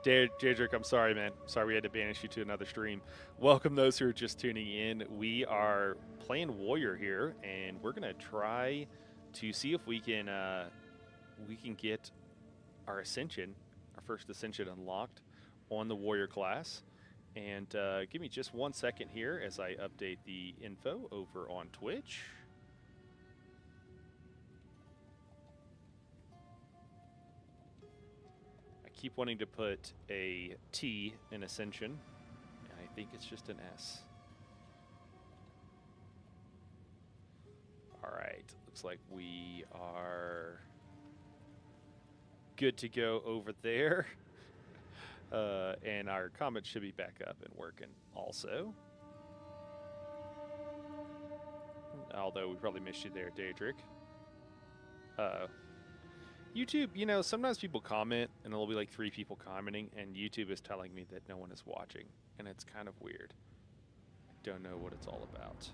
Daedric, I'm sorry, man. Sorry we had to banish you to another stream. Welcome those who are just tuning in. We are playing Warrior here, and we're gonna try to see if we can get our Ascension, our first Ascension unlocked on the Warrior class. And give me just 1 second here as I update the info over on Twitch. Keep wanting to put a T in Ascension, and I think it's just an S. All right, looks like we are good to go over there. And our comments should be back up and working also. Although we probably missed you there, Daedric. YouTube, you know, sometimes people comment, and there'll be like 3 people commenting, and YouTube is telling me that no one is watching, and it's kind of weird. I don't know what it's all about.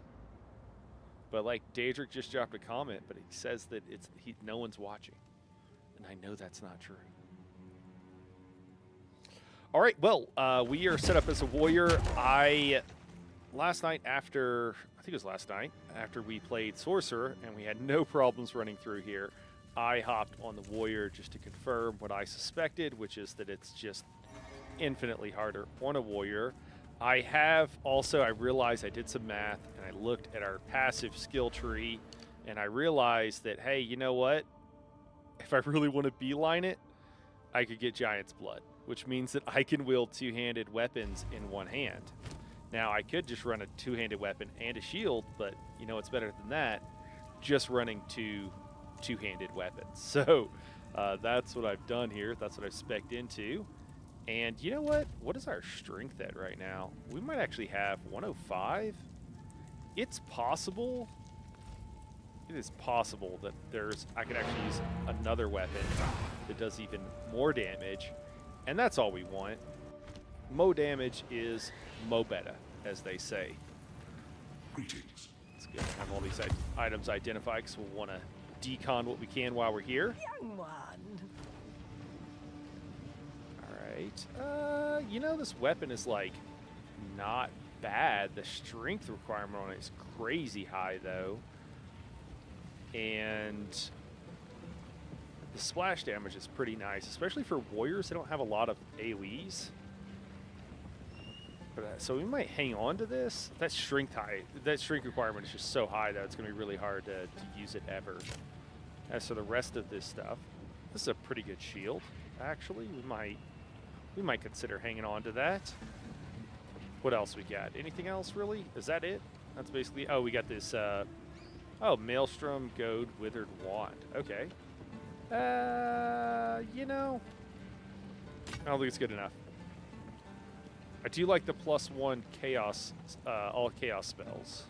But like, Daedric just dropped a comment, but he says that no one's watching, and I know that's not true. All right, well, we are set up as a warrior. Last night after we played Sorcerer, and we had no problems running through here, I hopped on the Warrior just to confirm what I suspected, which is that it's just infinitely harder on a Warrior. I realized I did some math, and I looked at our passive skill tree, and I realized that, hey, you know what? If I really want to beeline it, I could get Giant's Blood, which means that I can wield 2-handed weapons in one hand. Now, I could just run a 2-handed weapon and a shield, but you know what's better than that? Just running two-handed weapons. So that's what I've done here. That's what I've spec'd into. And you know what? What is our strength at right now? We might actually have 105. It's possible. It is possible that I could actually use another weapon that does even more damage. And that's all we want. Mo damage is mo better, as they say. Greetings. It's good to have all these items identified, because we'll want to decon what we can while we're here. Young one. All right. You know, this weapon is like not bad. The strength requirement on it is crazy high, though. And the splash damage is pretty nice, especially for warriors. They don't have a lot of AoEs. But, so we might hang on to this. That strength requirement is just so high that it's going to be really hard to use it ever. As for the rest of this stuff, this is a pretty good shield. Actually, we might consider hanging on to that. What else we got? Anything else really? Is that it? That's basically. Oh, we got this. Maelstrom, Goad, Withered Wand. Okay. You know, I don't think it's good enough. I do like the +1 chaos, all chaos spells,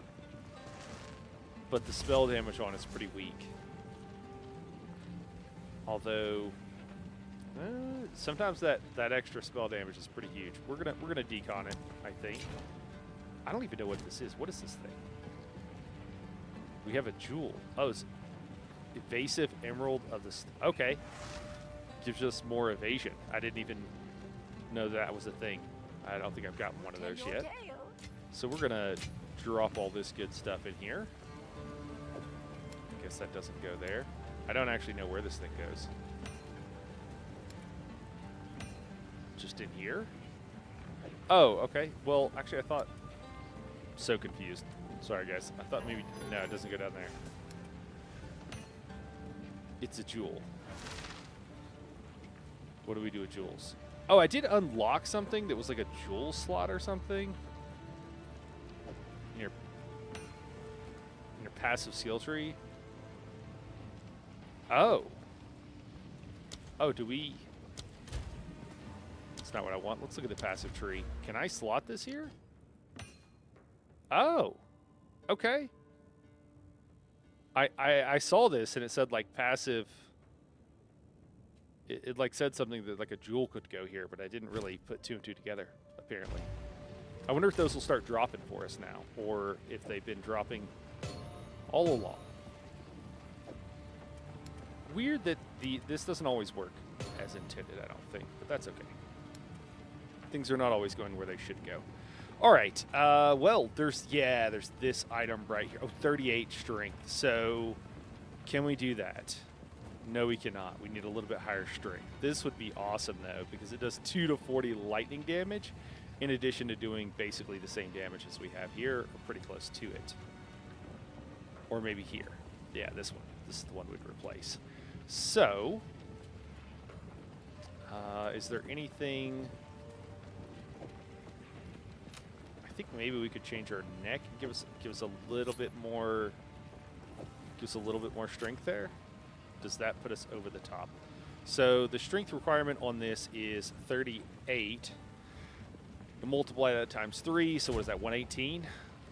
but the spell damage on it's pretty weak. Although sometimes that extra spell damage is pretty huge. We're gonna decon it, I think. I don't even know what this is. What is this thing? We have a jewel. Oh, it's evasive emerald of the. Okay, gives us more evasion. I didn't even know that was a thing. I don't think I've gotten one of those yet. So we're gonna drop all this good stuff in here. I guess that doesn't go there. I don't actually know where this thing goes. Just in here? Oh, okay. Well, actually, I thought... So confused. Sorry, guys. I thought maybe... No, it doesn't go down there. It's a jewel. What do we do with jewels? Oh, I did unlock something that was like a jewel slot or something. In your passive skill tree. Oh. Oh, do we... That's not what I want. Let's look at the passive tree. Can I slot this here? Oh. Okay. I saw this and it said like passive... It like said something that like a jewel could go here, but I didn't really put 2 and 2 together, apparently. I wonder if those will start dropping for us now, or if they've been dropping all along. weird that this doesn't always work as intended, I don't think, but that's okay. Things are not always going where they should go. All right. Well, there's this item right here. Oh, 38 strength. So can we do that? No, we cannot. We need a little bit higher strength. This would be awesome, though, because it does 2 to 40 lightning damage, in addition to doing basically the same damage as we have here, or pretty close to it. Or maybe here. Yeah, this one. This is the one we'd replace. So, is there anything... I think maybe we could change our neck and give us a little bit more strength there. Does that put us over the top? So the strength requirement on this is 38. You multiply that times 3, so what is that, 118?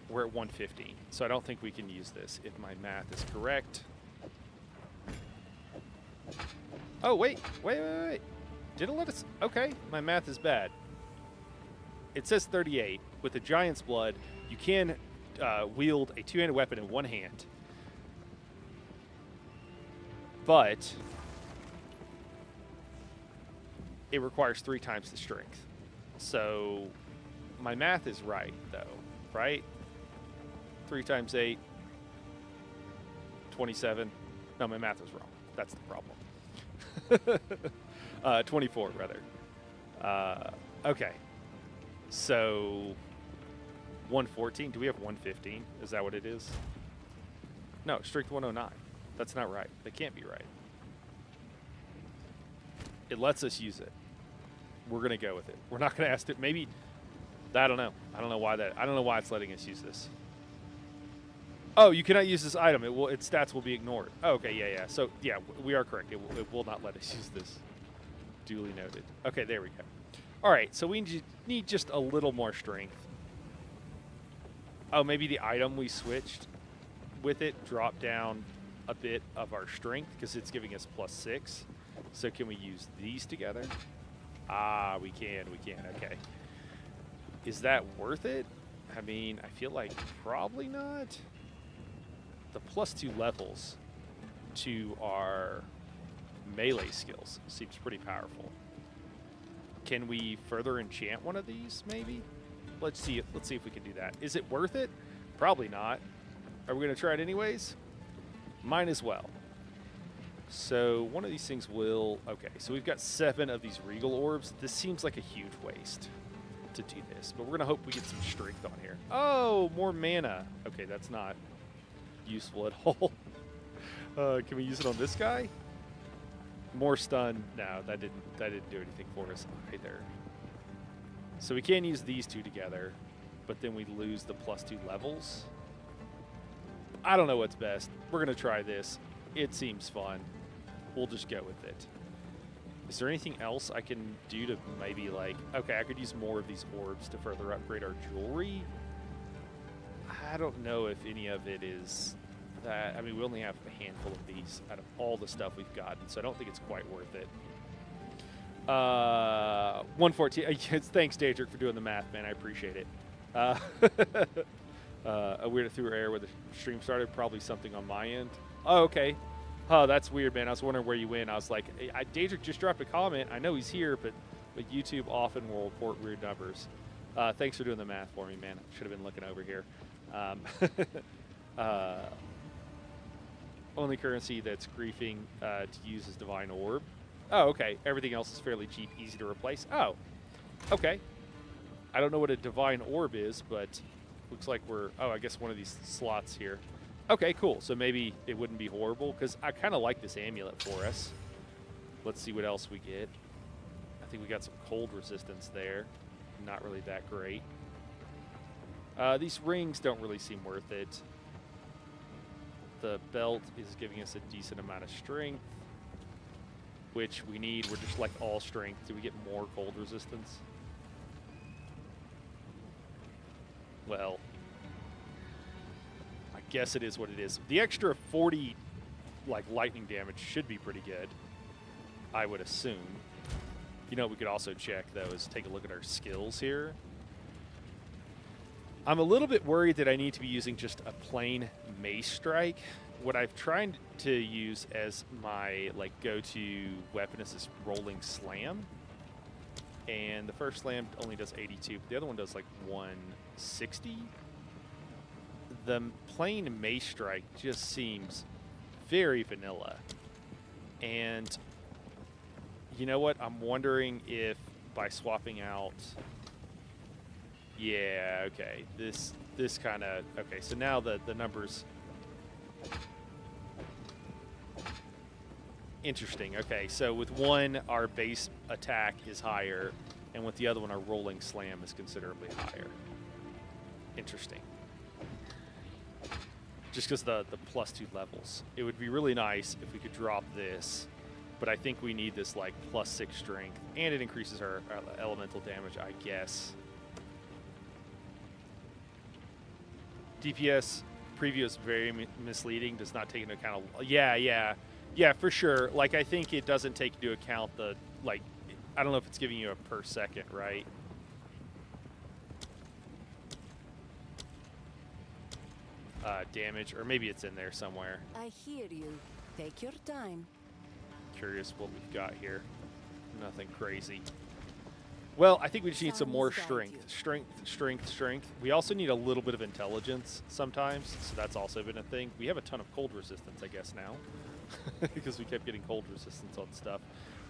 We're at 115. So I don't think we can use this if my math is correct. Oh, wait. Did it let us? Okay, my math is bad. It says 38. With the Giant's Blood, you can wield a two-handed weapon in one hand. But it requires 3 times the strength. So my math is right, though, right? 3 times 8, 27. No, my math is wrong. That's the problem. 24, rather. Okay. So 114. Do we have 115? Is that what it is? No, strength 109. That's not right. That can't be right. It lets us use it. We're going to go with it. We're not going to ask it. Maybe, I don't know. I don't know why it's letting us use this. Oh, you cannot use this item. Its stats will be ignored. Oh, okay, yeah. So, yeah, we are correct. It will not let us use this. Duly noted. Okay, there we go. All right, so we need just a little more strength. Oh, maybe the item we switched with it dropped down a bit of our strength because it's giving us +6. So can we use these together? Ah, we can. Okay. Is that worth it? I mean, I feel like probably not. The +2 levels to our melee skills seems pretty powerful. Can we further enchant one of these, maybe? Let's see if we can do that. Is it worth it? Probably not. Are we going to try it anyways? Might as well. So one of these things will... Okay, so we've got 7 of these Regal Orbs. This seems like a huge waste to do this, but we're going to hope we get some strength on here. Oh, more mana. Okay, that's not useful at all. Can we use it on this guy? More stun. No, that didn't do anything for us either. So we can use these 2 together, but then we lose the +2 levels. I don't know what's best. We're going to try this. It seems fun. We'll just go with it. Is there anything else I can do to maybe like... Okay, I could use more of these orbs to further upgrade our jewelry. I don't know if any of it is that... I mean, we only have a handful of these out of all the stuff we've gotten, so I don't think it's quite worth it. 114. Thanks, Daedric, for doing the math, man. I appreciate it. A weird through error where the stream started. Probably something on my end. Oh, okay. Oh, that's weird, man. I was wondering where you went. I was like, Daedric just dropped a comment. I know he's here, but YouTube often will report weird numbers. Thanks for doing the math for me, man. I should have been looking over here. Only currency that's griefing to use is Divine Orb. Oh, okay. Everything else is fairly cheap, easy to replace. Oh, okay. I don't know what a Divine Orb is, but looks like we're... Oh, I guess one of these slots here. Okay, cool. So maybe it wouldn't be horrible, because I kind of like this amulet for us. Let's see what else we get. I think we got some cold resistance there. Not really that great. These rings don't really seem worth it. The belt is giving us a decent amount of strength, which we need. We're just like all strength. Do we get more cold resistance? Well, I guess it is what it is. The extra 40 like lightning damage should be pretty good, I would assume. You know what we could also check, though, is take a look at our skills here. I'm a little bit worried that I need to be using just a plain Mace Strike what I've tried to use as my like go-to weapon is this rolling slam. And the first slam only does 82, but the other one does like 160. The plain mace strike just seems very vanilla. And you know what? I'm wondering if by swapping out... Yeah, okay. This kind of... Okay, so now the numbers... Interesting. Okay, so with one, our base attack is higher, and with the other one, our rolling slam is considerably higher. Interesting. Just because the +2 levels. It would be really nice if we could drop this, but I think we need this like +6 strength, and it increases our elemental damage, I guess. DPS preview is very misleading, does not take into account... Yeah, for sure. Like, I think it doesn't take into account the, like, I don't know if it's giving you a per second, right? Damage, or maybe it's in there somewhere. I hear you. Take your time. Curious what we've got here. Nothing crazy. Well, I think we just need some more strength. Strength. We also need a little bit of intelligence sometimes, so that's also been a thing. We have a ton of cold resistance, I guess, now. Because we kept getting cold resistance on stuff.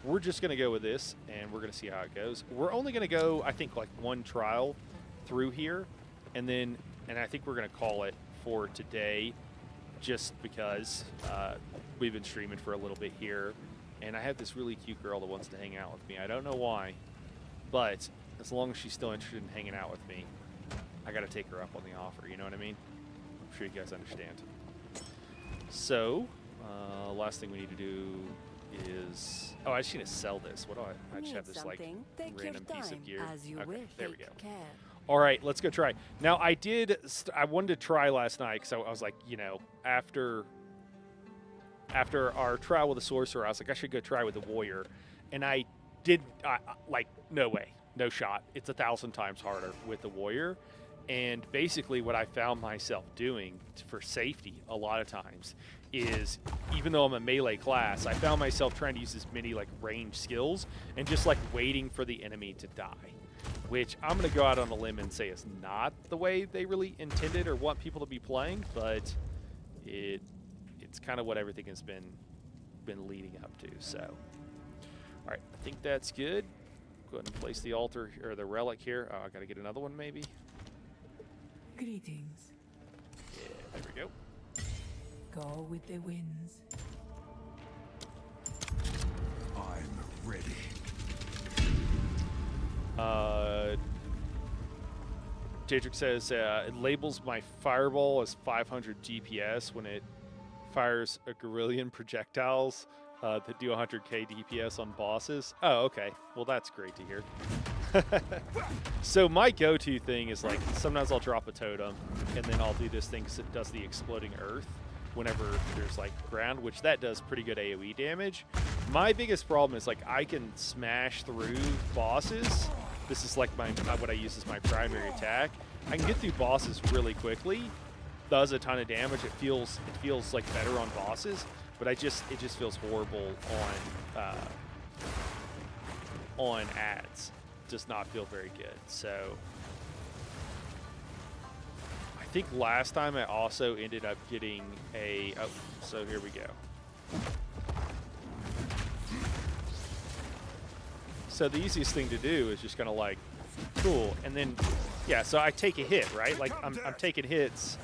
We're just going to go with this, and we're going to see how it goes. We're only going to go, I think, like one trial through here, and I think we're going to call it for today, just because we've been streaming for a little bit here, and I have this really cute girl that wants to hang out with me. I don't know why, but as long as she's still interested in hanging out with me, I got to take her up on the offer, you know what I mean? I'm sure you guys understand. So... last thing we need to do is... Oh, I just need to sell this. What do I just have this, like, random piece of gear. Okay, there we go. All right, let's go try. Now, I wanted to try last night because I was like, you know, after our trial with the sorcerer, I was like, I should go try with the warrior. And I did, like, no way. No shot. It's 1,000 times harder with the warrior. And basically what I found myself doing for safety a lot of times is, even though I'm a melee class, I found myself trying to use as many like range skills and just like waiting for the enemy to die, which I'm going to go out on a limb and say is not the way they really intended or want people to be playing, but it's kind of what everything has been leading up to. So, all right, I think that's good. Go ahead and place the altar or the relic here. Oh, I got to get another one maybe. Greetings. Yeah, there we go. Go with the winds. I'm ready. Daedric says it labels my fireball as 500 DPS when it fires a Guerrillian projectiles that do 100k DPS on bosses. Oh, okay. Well, that's great to hear. So my go-to thing is like sometimes I'll drop a totem and then I'll do this thing because it does the exploding earth whenever there's like ground, which that does pretty good AoE damage. My biggest problem is like I can smash through bosses. This is like what I use as my primary attack. I can get through bosses really quickly. Does a ton of damage. It feels like better on bosses, but it just feels horrible on ads. Does not feel very good. So I think last time I also ended up getting a... Oh, so here we go. So the easiest thing to do is just kind of like, cool. And then, yeah, so I take a hit, right? Like I'm taking hits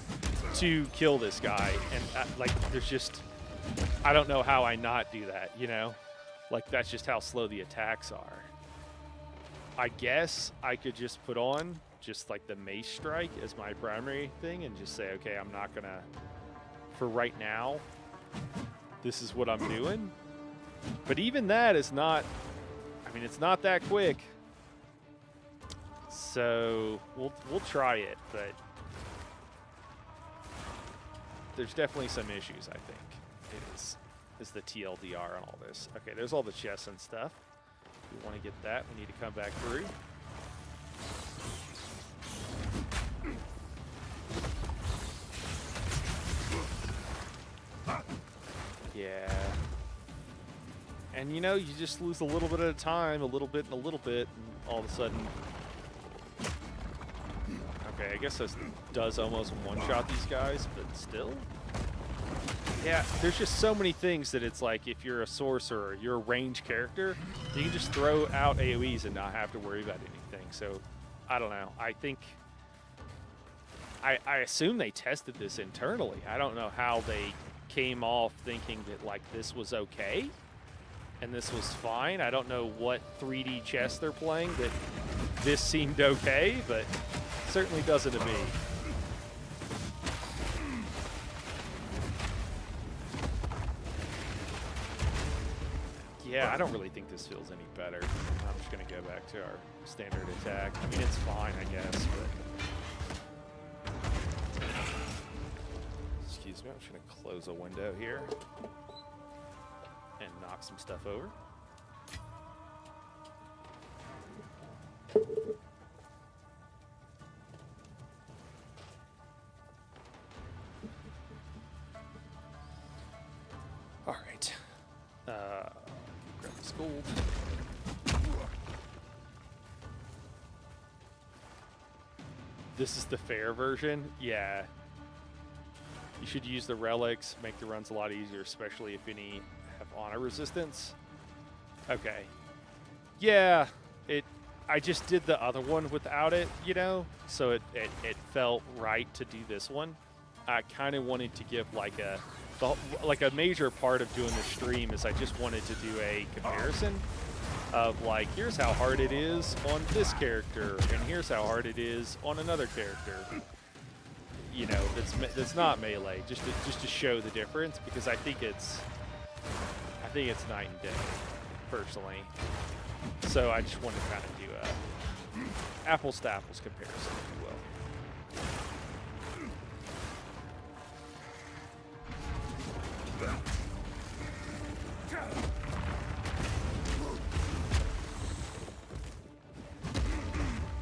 to kill this guy. And like there's just, I don't know how I not do that, you know? Like that's just how slow the attacks are. I guess I could just put on just like the mace strike as my primary thing and just say, okay, I'm not gonna, for right now, this is what I'm doing. But even that is not, I mean, it's not that quick. So we'll try it, but there's definitely some issues, I think, is the TLDR on all this. Okay, there's all the chests and stuff. If we want to get that, we need to come back through. Yeah. And you know, you just lose a little bit at a time, a little bit and a little bit, and all of a sudden... Okay, I guess this does almost one-shot these guys, but still? Yeah, there's just so many things that it's like if you're a sorcerer, you're a range character, you can just throw out AoEs and not have to worry about anything. So, I don't know. I think... I assume they tested this internally. I don't know how they came off thinking that, like, this was okay and this was fine. I don't know what 3D chess they're playing that this seemed okay, but certainly doesn't to me. Yeah, I don't really think this feels any better. I'm just going to go back to our standard attack. I mean, it's fine, I guess, but... Excuse me, I'm just going to close a window here and knock some stuff over. All right. Grab this gold. This is the fair version? Yeah. You should use the relics, make the runs a lot easier, especially if any have honor resistance. Okay. Yeah, I just did the other one without it, you know? So it felt right to do this one. I kind of wanted to give like a major part of doing the stream is I just wanted to do a comparison of like, here's how hard it is on this character, and here's how hard it is on another character. You know, that's not melee, just to show the difference, because I think it's night and day, personally. So I just wanted to kind of do a apples to apples comparison, if you will.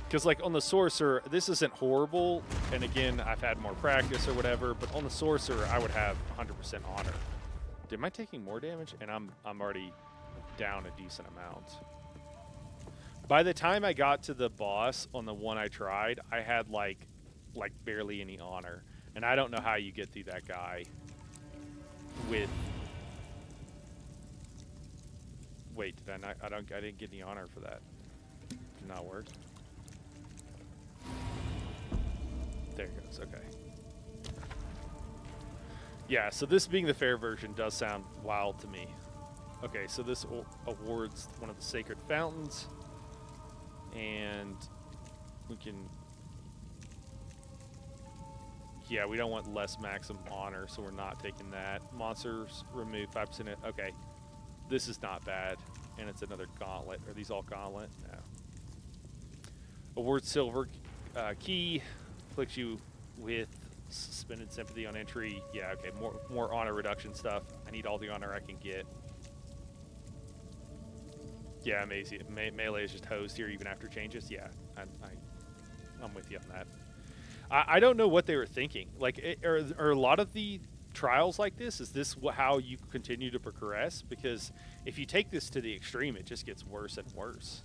Because, like, on the Sorcerer, this isn't horrible, and again, I've had more practice or whatever, but on the Sorcerer, I would have 100% honor. Am I taking more damage? And I'm already down a decent amount. By the time I got to the boss on the one I tried, I had, like barely any honor. And I don't know how you get through that guy with... Wait, did I not? I didn't get any honor for that. Did not work. There it goes, okay. Yeah, so this being the fair version does sound wild to me. Okay, so this awards one of the sacred fountains. And we can... Yeah, we don't want less maximum honor, so we're not taking that. Monsters remove 5%. Okay, this is not bad. And it's another gauntlet. Are these all gauntlet? No. Award silver key. Afflicts you with suspended sympathy on entry. Yeah, okay, more honor reduction stuff. I need all the honor I can get. Yeah, amazing. Melee is just hosed here even after changes. Yeah, I'm with you on that. I don't know what they were thinking. Like, are a lot of the trials like this? Is this how you continue to progress? Because if you take this to the extreme, it just gets worse and worse.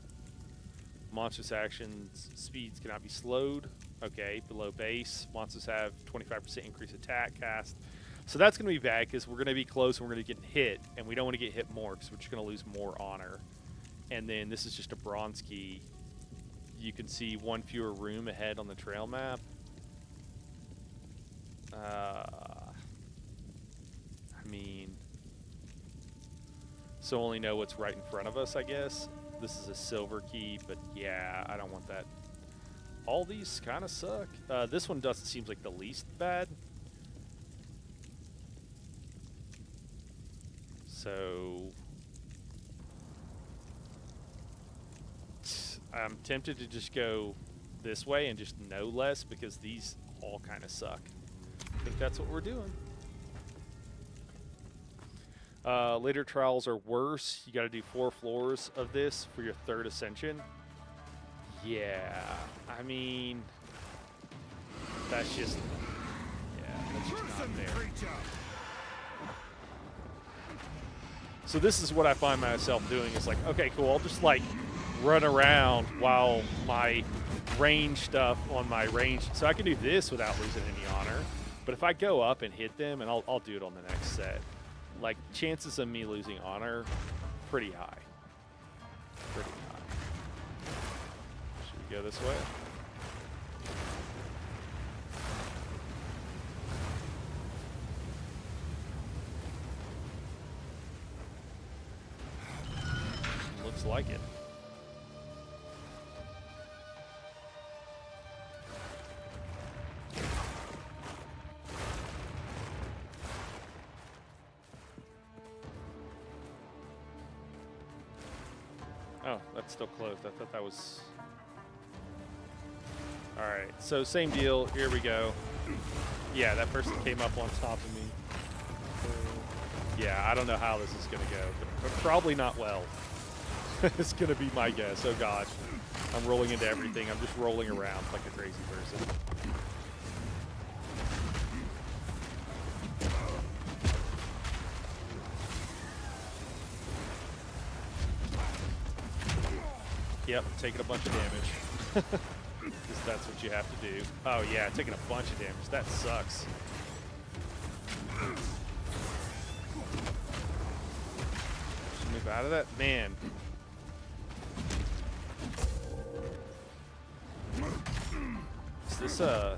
Monstrous actions, speeds cannot be slowed. Okay, below base. Monsters have 25% increased attack cast. So that's going to be bad because we're going to be close and we're going to get hit. And we don't want to get hit more because we're just going to lose more honor. And then this is just a bronze key. You can see one fewer room ahead on the trail map. I mean... So only know what's right in front of us, I guess. This is a silver key, but yeah, I don't want that. All these kind of suck. This one doesn't seem like the least bad. So I'm tempted to just go this way and just know less because these all kind of suck. I think that's what we're doing. Later trials are worse. You got to do 4 floors of this for your 3rd ascension. Yeah, I mean, that's just, yeah, that's just not there. So this is what I find myself doing. Is like, okay, cool. I'll just like run around while my range stuff on my range. So I can do this without losing any honor. But if I go up and hit them, and I'll do it on the next set, like chances of me losing honor, pretty high. Pretty high. Should we go this way? Looks like it. Oh, that's still closed. I thought that was... Alright, so same deal. Here we go. Yeah, that person came up on top of me. Yeah, I don't know how this is going to go, but probably not well. It's going to be my guess. Oh, God. I'm rolling into everything. I'm just rolling around like a crazy person. Yep, taking a bunch of damage. Because that's what you have to do. Oh, yeah, taking a bunch of damage. That sucks. Just move out of that. Man. Is this it's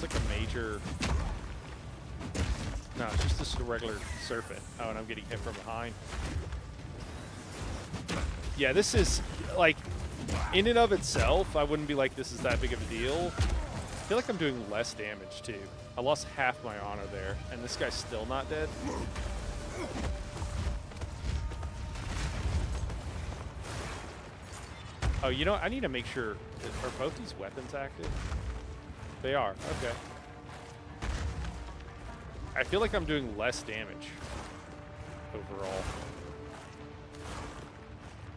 like a major... No, it's just a regular serpent. Oh, and I'm getting hit from behind. Yeah, this is, like, in and of itself, I wouldn't be like, this is that big of a deal. I feel like I'm doing less damage, too. I lost half my honor there, and this guy's still not dead. Oh, you know, I need to make sure, are both these weapons active? They are, okay. I feel like I'm doing less damage overall.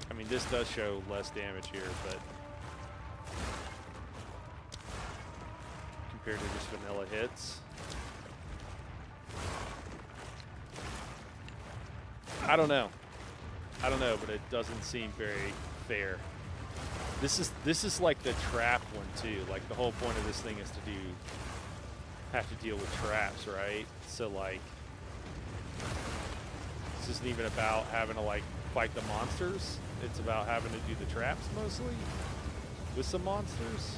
I mean, this does show less damage here, but compared to just vanilla hits. I don't know. I don't know, but it doesn't seem very fair. This is like the trap one too. Like the whole point of this thing is to have to deal with traps, right? So like, this isn't even about having to like fight the monsters. It's about having to do the traps mostly with some monsters.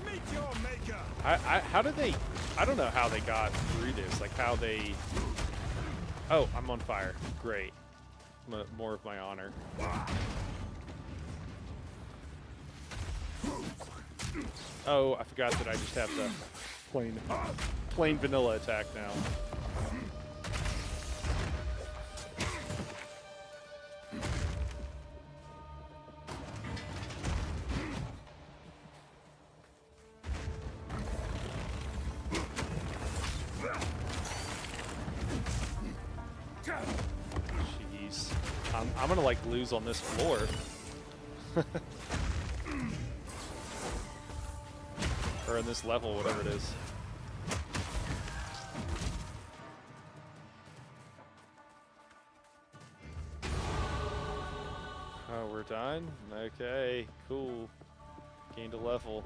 Meet your maker. How did they? I don't know how they got through this. Like how they. Oh, I'm on fire. Great. More of my honor. Oh, I forgot that I just have the plain vanilla attack now. Jeez. I'm gonna like lose on this floor. Or in this level, whatever it is. Oh, we're done? Okay, cool. Gained a level.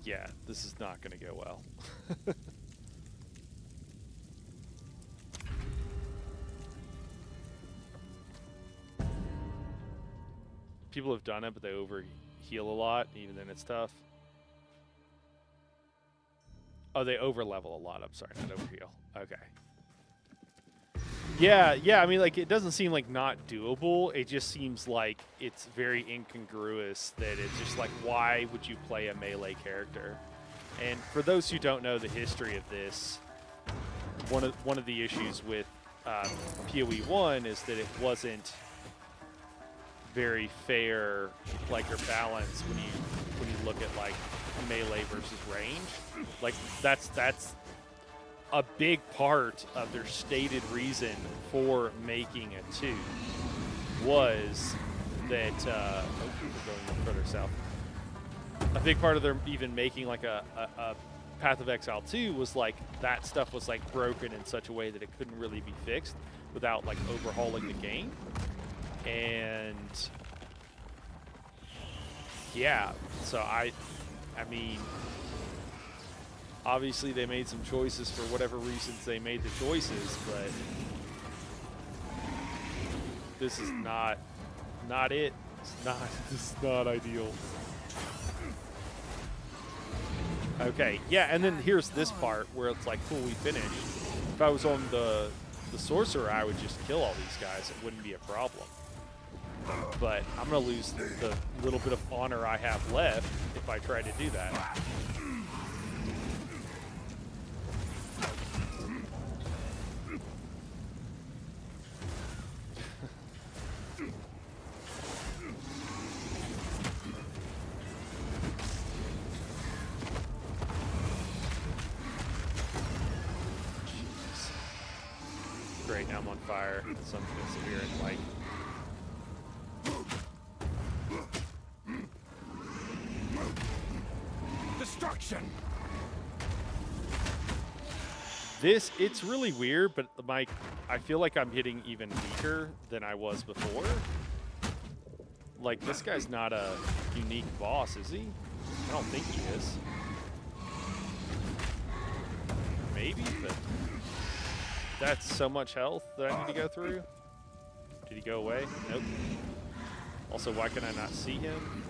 Yeah, this is not gonna go well. People have done it, but they over heal a lot, even then it's tough. Oh, they over level a lot. I'm sorry, not over heal. Okay. Yeah, I mean, like, it doesn't seem like not doable. It just seems like it's very incongruous that it's just like, why would you play a melee character? And for those who don't know the history of this, one of the issues with PoE 1 is that it wasn't very fair, like, or balanced when you look at like melee versus range. Like that's a big part of their stated reason for making it 2 was that we're going further south. a big part of them even making like a Path of Exile 2 was like that stuff was like broken in such a way that it couldn't really be fixed without like overhauling the game. And yeah, so I mean, obviously they made some choices for whatever reasons they made the choices, but this is not it. This is not ideal. Okay, yeah, and then here's this part where it's like, cool, we finished. If I was on the sorcerer, I would just kill all these guys. It wouldn't be a problem. But I'm going to lose the little bit of honor I have left if I try to do that. Great, now I'm on fire. Something's severe and like. Destruction. It's really weird, but I feel like I'm hitting even weaker than I was before. Like, this guy's not a unique boss, is he? I don't think he is. Maybe, but that's so much health that I need to go through. Did he go away? Nope. Also, why can I not see him?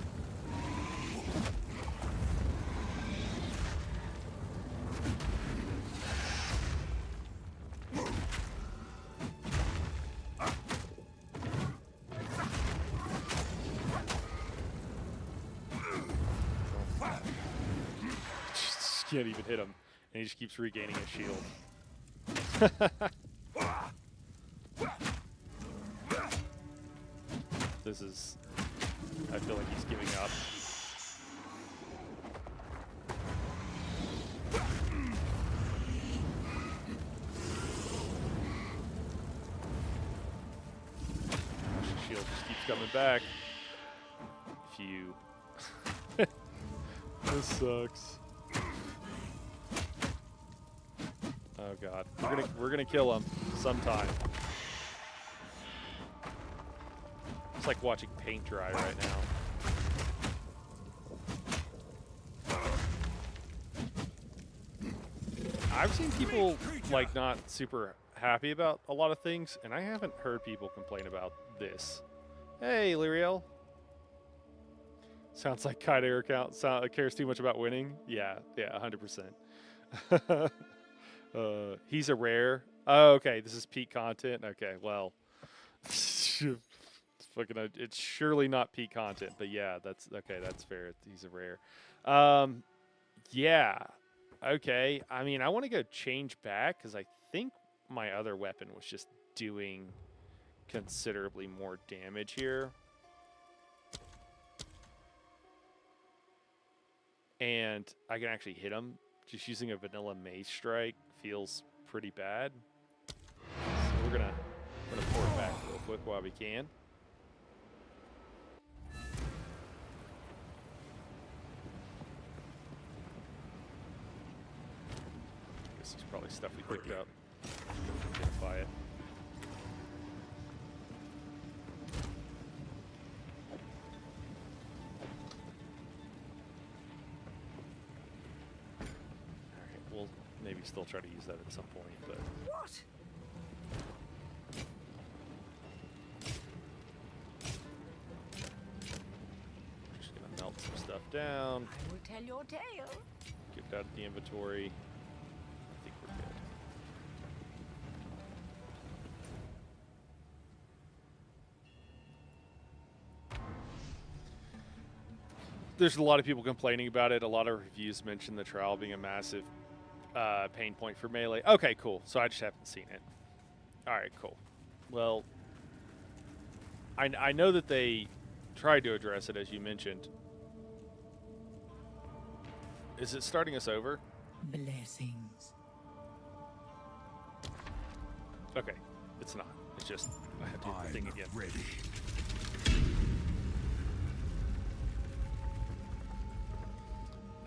Just can't even hit him, and he just keeps regaining his shield. This is, I feel like he's giving up. Shield just keeps coming back. If you... This sucks. Oh god, we're gonna kill him sometime. It's like watching paint dry right now. I've seen people like not super happy about a lot of things, and I haven't heard people complain about this. Hey, Lyriel. Sounds like Kaider account cares too much about winning. Yeah, 100%. He's a rare. Oh, okay, this is peak content. Okay, well, it's surely not peak content, but yeah, that's okay. That's fair. He's a rare. Yeah, okay. I mean, I want to go change back because I think my other weapon was just doing considerably more damage here. And I can actually hit him. Just using a vanilla mace strike feels pretty bad. So we're gonna pour it back real quick while we can. This is probably stuff we picked up. Identify it. Maybe still try to use that at some point, but What? just gonna melt some stuff down. I will tell your tale. Get it out of the inventory. I think we're good. There's a lot of people complaining about it. A lot of reviews mention the trial being a massive pain point for melee. Okay, cool. So I just haven't seen it. All right, cool. Well, I know that they tried to address it, as you mentioned. Is it starting us over? Blessings. Okay, it's not. It's just I have to do the thing again. Ready.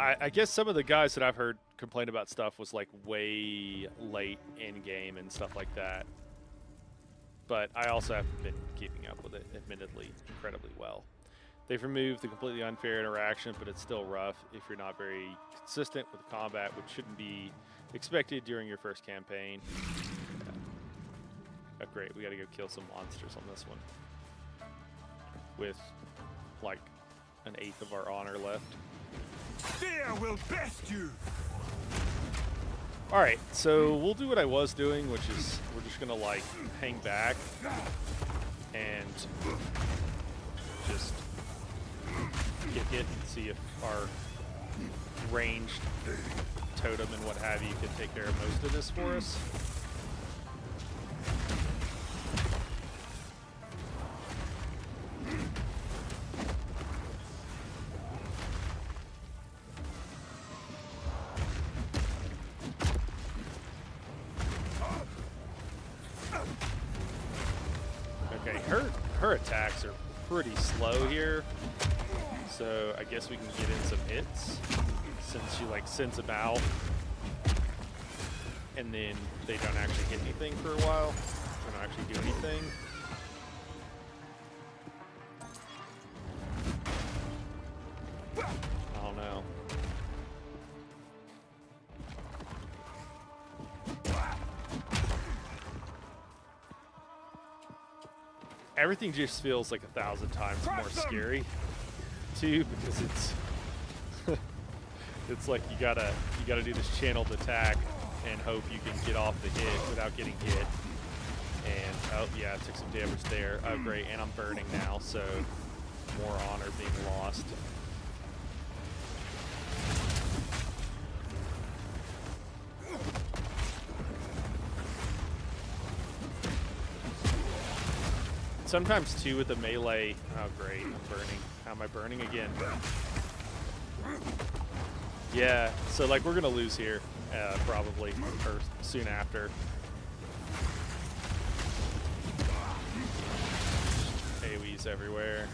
I guess some of the guys that I've heard complain about stuff was like way late in game and stuff like that. But I also haven't been keeping up with it, admittedly, incredibly well. They've removed the completely unfair interaction, but it's still rough if you're not very consistent with combat, which shouldn't be expected during your first campaign. Oh, great. We got to go kill some monsters on this one. With, like, an eighth of our honor left. Fear will best you. Alright, so we'll do what I was doing, which is we're just going to, like, hang back and just get hit and see if our ranged totem and what have you can take care of most of this for us. Okay, her attacks are pretty slow here, so I guess we can get in some hits since she like sends them out and then they don't actually hit anything for a while. They don't actually do anything. I don't know. Everything just feels like 1,000 times more scary, too, because it's it's like you gotta do this channeled attack and hope you can get off the hit without getting hit. And oh yeah, I took some damage there. Oh great, and I'm burning now, so more honor being lost. Sometimes too with the melee. Oh great, I'm burning. How am I burning again? Yeah, so like we're gonna lose here, probably, or soon after. AoEs everywhere.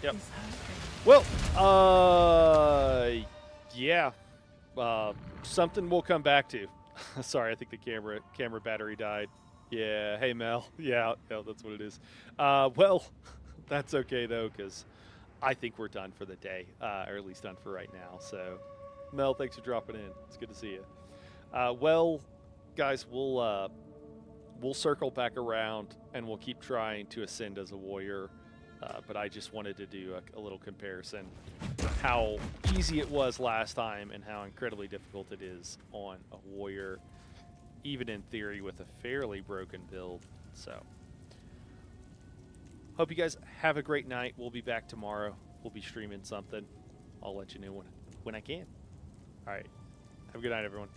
Yep. Well, yeah. Something we'll come back to. Sorry, I think the camera battery died. Yeah, hey Mel. Yeah, that's what it is. Well, that's okay though, because I think we're done for the day, or at least done for right now. So, Mel, thanks for dropping in. It's good to see you. Well, guys, we'll circle back around and we'll keep trying to ascend as a warrior. But I just wanted to do a little comparison how easy it was last time and how incredibly difficult it is on a warrior, even in theory with a fairly broken build. So, hope you guys have a great night. We'll be back tomorrow. We'll be streaming something. I'll let you know when I can. All right. Have a good night, everyone.